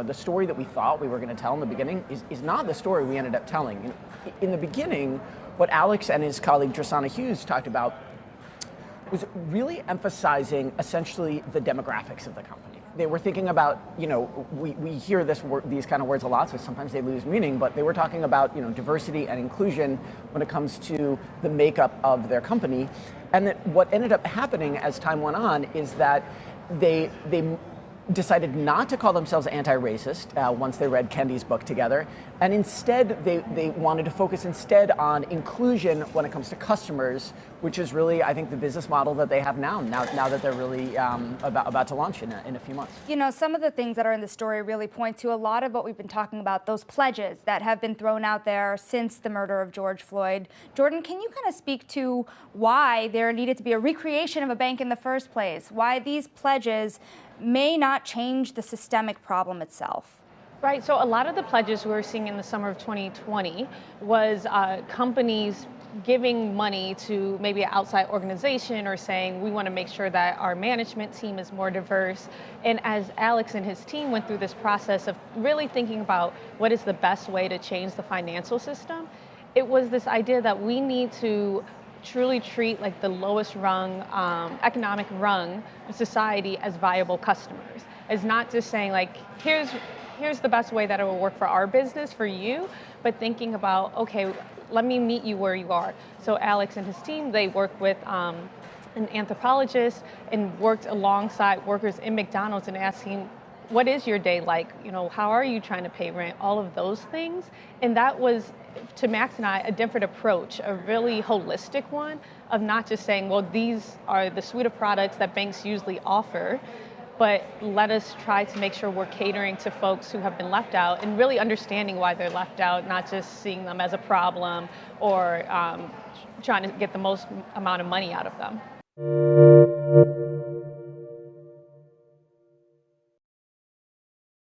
the story that we thought we were going to tell in the beginning is not the story we ended up telling. In the beginning, what Alex and his colleague Drasana Hughes talked about was really emphasizing essentially the demographics of the company. They were thinking about, we hear these kind of words a lot, so sometimes they lose meaning, but they were talking about, diversity and inclusion when it comes to the makeup of their company. And that what ended up happening as time went on is that they decided not to call themselves anti-racist once they read Kendi's book together, and instead they wanted to focus instead on inclusion when it comes to customers, which is really, I think, the business model that they have now that they're really about to launch in a few months. Some of the things that are in the story really point to a lot of what we've been talking about, those pledges that have been thrown out there since the murder of George Floyd. Jordan, can you kind of speak to why there needed to be a recreation of a bank in the first place? Why these pledges may not change the systemic problem itself? Right, so a lot of the pledges we were seeing in the summer of 2020 was companies giving money to maybe an outside organization or saying we want to make sure that our management team is more diverse. And as Alex and his team went through this process of really thinking about what is the best way to change the financial system, it was this idea that we need to truly treat like the lowest rung, economic rung of society as viable customers. It's not just saying like, here's the best way that it will work for our business, for you, but thinking about, okay, let me meet you where you are. So Alex and his team, they worked with an anthropologist and worked alongside workers in McDonald's and asking, what is your day like? How are you trying to pay rent? All of those things. And that was, to Max and I, a different approach, a really holistic one of not just saying, well, these are the suite of products that banks usually offer, but let us try to make sure we're catering to folks who have been left out and really understanding why they're left out, not just seeing them as a problem or trying to get the most amount of money out of them.